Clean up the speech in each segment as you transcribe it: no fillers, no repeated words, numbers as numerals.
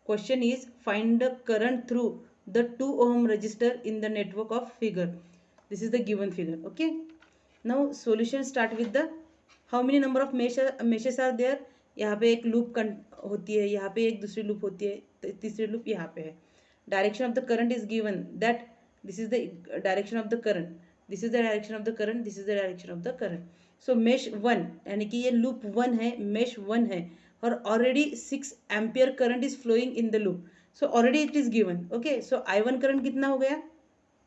Question is find the current through the 2 ohm resistor in the network of figure. This is the given figure. Okay. Now solution start with the how many number of meshes are there. यहाँ पे एक loop होती है, यहाँ पे एक दूसरी loop होती है, तीसरी लूप यहाँ पे है. Direction of the current is given that this is the direction of the current, this is the direction of the current, this is the direction of the current. So mesh 1 यानी कि ये loop 1 है, mesh 1 है और already 6 ampere current is flowing in the loop. So already it is given. Okay, so I1 current कितना हो गया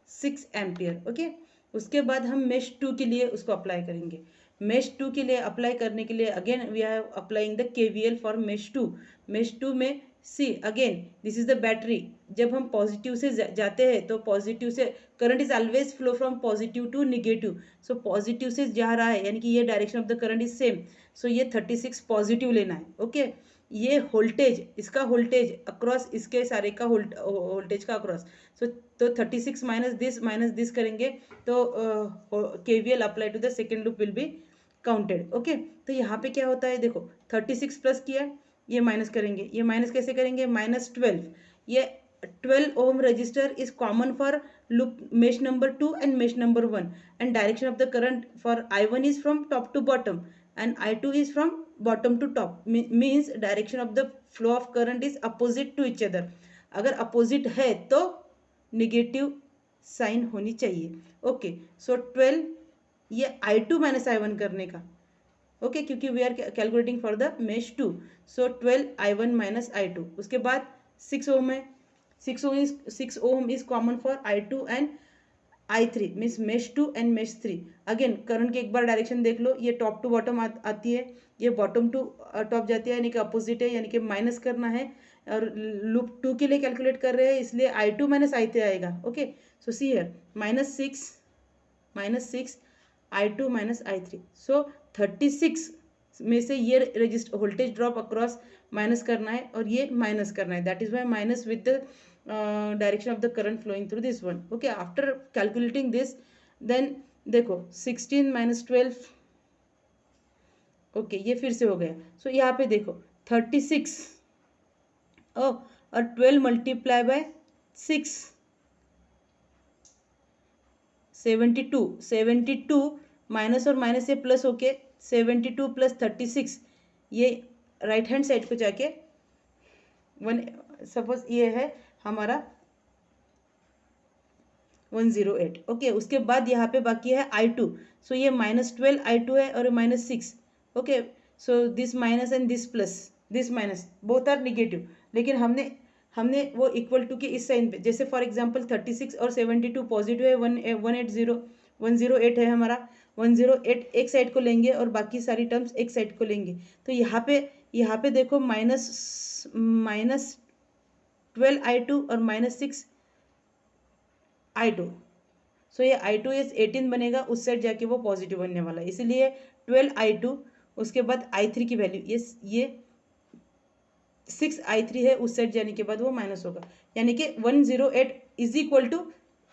6 ampere. Okay, उसके बाद हम मेश 2 के लिए उसको अप्लाई करेंगे. मेश 2 के लिए अप्लाई करने के लिए again we are applying the KVL for mesh 2. Mesh 2 में see again this is the battery. जब हम पॉजिटिव से जाते हैं तो पॉजिटिव से current is always flow from positive to negative. So positive से जा रहा है यानी कि ये direction of the current is same. So ये 36 पॉजिटिव लेना है. ओके, ये वोल्टेज, इसका वोल्टेज अक्रॉस, इसके सारे का वोल्टेज का अक्रॉस. सो तो 36 माइनस दिस करेंगे तो KVL apply to the second loop will be counted. Okay, तो यहाँ पे क्या होता है देखो 36 प्लस किया, ये माइनस करेंगे. ये माइनस कैसे करेंगे, -12. ये 12 ohm resistor is common for loop mesh number 2 and mesh number 1 and direction of the current for I1 is from top to bottom and I2 is from bottom to top. Means direction of the flow of current is opposite to each other. अगर opposite है तो negative sign होनी चाहिए. Okay, सो 12 ये I2 minus I1 करने का. Okay, क्योंकि we are calculating for the mesh 2. So 12 I1 minus I2. उसके बाद 6 ओम है. 6 ohm is common for I2 and I3 means mesh 2 and mesh 3. Again current की एक बार डायरेक्शन देख लो, ये टॉप टू बॉटम आती है, ये बॉटम टू टॉप जाती है यानी कि अपोजिट है, यानी कि माइनस करना है. और लूप 2 के लिए कैलकुलेट कर रहे हैं इसलिए I2 माइनस I3 आएगा. Okay, so see here -6 I2 minus I3. So 36 में से ये resistor voltage drop across minus करना है और ये माइनस करना है. That is why minus with the direction of the current flowing through this one. Okay, after calculating this then देखो 16 minus 12. ओके, ये फिर से हो गया. सो यहाँ पे देखो 36 और 12 मल्टीप्लाई बाय 6 72 माइनस और माइनस से प्लस होके 72 प्लस 36 ये राइट हैंड साइड को जाके सपोज ये है हमारा 108. ओके, उसके बाद यहाँ पे बाकी है I2. सो ये -12 I2 है और -6. Okay, so this minus and this plus, this minus both are negative. लेकिन हमने वो इक्वल टू के इस साइन पे, जैसे फॉर एग्जांपल 36 और 72 पॉजिटिव है, 108 है हमारा. 108 एक साइड को लेंगे और बाकी सारी टर्म्स एक साइड को लेंगे. तो यहाँ पे देखो माइनस 12 I2 और -6 I2. सो ये I2 इज 18 बनेगा, उस साइड जाके वो पॉजिटिव बनने वाला है, इसीलिए 12 I2. उसके बाद I3 की वैल्यू ये 6 I3 है, उस साइड जाने के बाद वो माइनस होगा, यानी कि 108 is equal to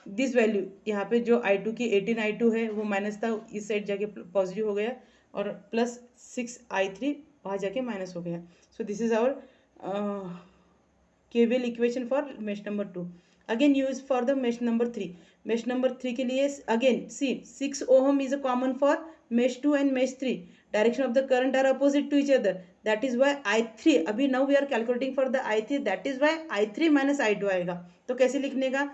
this value. यहाँ पे जो I2 की 18 I2 है वो माइनस था, इस साइड जाके पॉजिटिव हो गया और प्लस 6 I3 वहाँ जाके माइनस हो गया. So this is our KVL equation for mesh number 2. Again use for the mesh number 3. Mesh number 3 के लिए again see 6 ohm is a common for mesh 2 and mesh 3. Direction of the current are opposite to each other. That is why I3, अभी now we are calculating for the I3, that is why I3 minus I2 आएगा. तो कैसे लिखने का,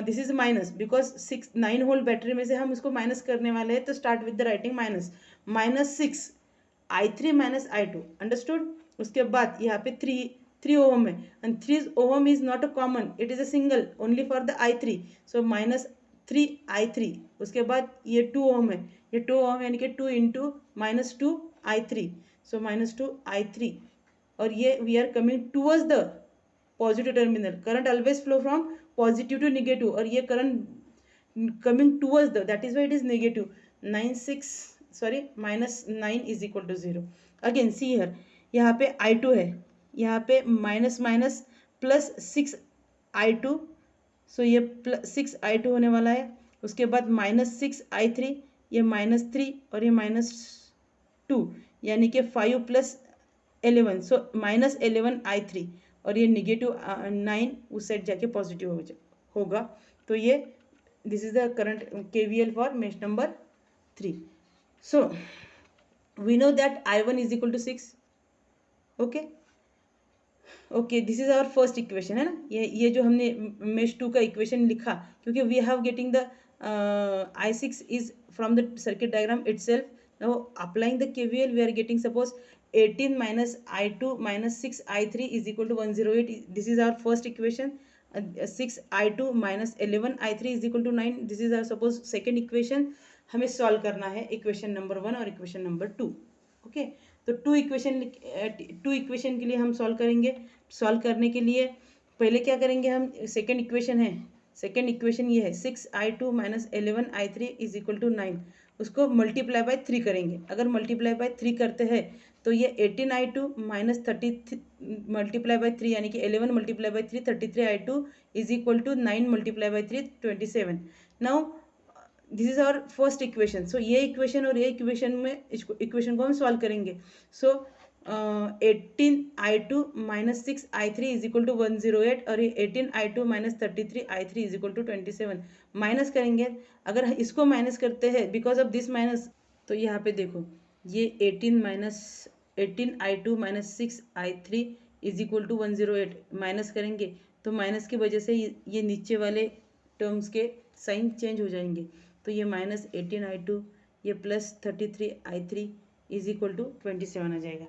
this is minus because 9 whole battery में से हम इसको माइनस करने वाले हैं. तो start with the writing -6 I3 minus I2. Understood. उसके बाद यहाँ पे 3 ओहम है and 3 ohm is not a common, it is a single only for the I3. so -3 I3. उसके बाद ये 2 ओहम है, ये 2 ओहम यानी कि 2 इंटू -2 I3. सो -2 I3 और ये we are coming towards the positive terminal. Current always flow from positive to negative और ये current coming towards the, that is why it is negative. -9 is equal to 0. Again see here, यहाँ पे I2 है, यहाँ पे minus plus 6 I2. सो ये +6 I2 होने वाला है. उसके बाद -6 I3, ये -3 और ये -2 यानी कि 5 + 11. सो -11 I3 और ये नेगेटिव 9 उस साइड जाके पॉजिटिव होगा। तो ये this is the current KVL for mesh number 3. So we know that I1 is equal to 6. Okay this is our first equation है ना, ये जो हमने मेश 2 का इक्वेशन लिखा, क्योंकि we have getting the I6 is from the circuit diagram itself. Now applying the KVL we are getting suppose 18 minus I2 minus 6 I3 is equal to 108. This is our first equation. 6 I2 minus 11 I3 is equal to 9. This is our suppose second equation. हमें solve करना है equation number 1 और equation number 2. Okay तो two equation के लिए हम solve करेंगे. Solve करने के लिए पहले क्या करेंगे, हम सेकेंड इक्वेशन है, सेकेंड इक्वेशन ये है 6I2 minus 11I3 is equal to 9. उसको मल्टीप्लाई बाय 3 करेंगे. अगर मल्टीप्लाई बाय 3 करते हैं तो ये 18I2 माइनस 30 मल्टीप्लाई बाय 3 यानी कि 11 multiply by 3 33I2 is equal to 9 multiply by 3 27. Now this is our first equation. So ये इक्वेशन और ये इक्वेशन में इक्वेशन को हम सॉल्व करेंगे. So 18I2 minus 6I3 is equal to 108 और ये 18I2 minus 33I3 is equal to 27 minus करेंगे. अगर इसको माइनस करते हैं बिकॉज ऑफ दिस माइनस, तो यहाँ पे देखो ये 18I2 minus 6I3 is equal to 108 minus करेंगे तो माइनस की वजह से ये नीचे वाले टर्म्स के साइन चेंज हो जाएंगे. तो ये माइनस 18I2 ये plus 33I3 is equal to 27 आ जाएगा.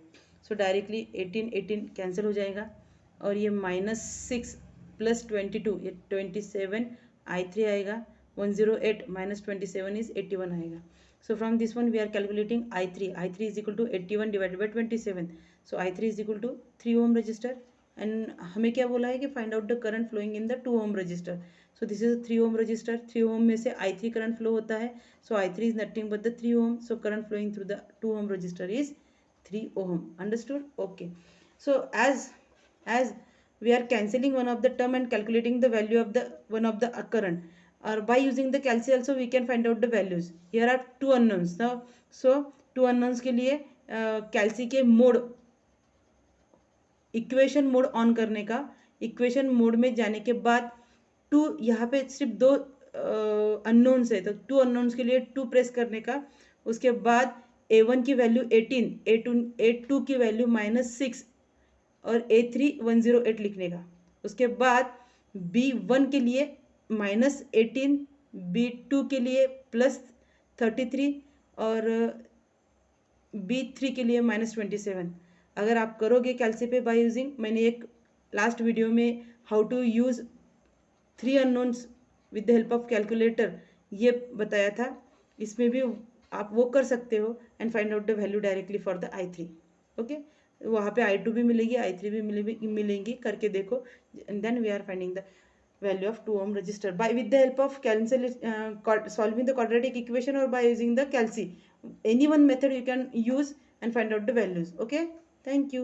सो डायरेक्टली 18 कैंसिल हो जाएगा और ये माइनस 6 प्लस 22 ये 27I3 आएगा. 108 माइनस 27 इज 81 आएगा. So from this one we are calculating I3. I3 is equal to 81 divided by 27. So I3 is equal to 3 ohm resistor. And हमें क्या बोला है कि find out the current flowing in the 2 ohm resistor. So this is a 3 ohm resistor. 3 ohm में से I3 current flow होता है. So I3 is nothing but the 3 ohm. So current flowing through the 2 ohm resistor is 3 ohm. Understood? Okay. So as we are cancelling one of the term and calculating the value of the one of the current. Or by using the calci also we can find out the values. Here are two unknowns. Now so two unknowns के लिए calci के mode equation mode on करने का, equation mode में जाने के बाद to, यहाँ पे सिर्फ दो अननोन्स है तो टू अननोन्स के लिए 2 प्रेस करने का. उसके बाद A1 की वैल्यू 18, A2 की वैल्यू -6 और A3 108 लिखने का. उसके बाद B1 के लिए -18, B2 के लिए +33 और B3 के लिए -27. अगर आप करोगे कैल्सी पे बाय यूजिंग, मैंने एक लास्ट वीडियो में how to use 3 unknowns with the help of calculator ये बताया था. इसमें भी आप वो कर सकते हो and find out the value directly for the I3. Okay वहाँ पे I2 भी मिलेगी, I3 भी मिलेंगी, करके देखो. And then we are finding the value of 2 ohm resistor by with the help of solving the quadratic equation or by using the calci. Any one method you can use and find out the values. Okay, thank you.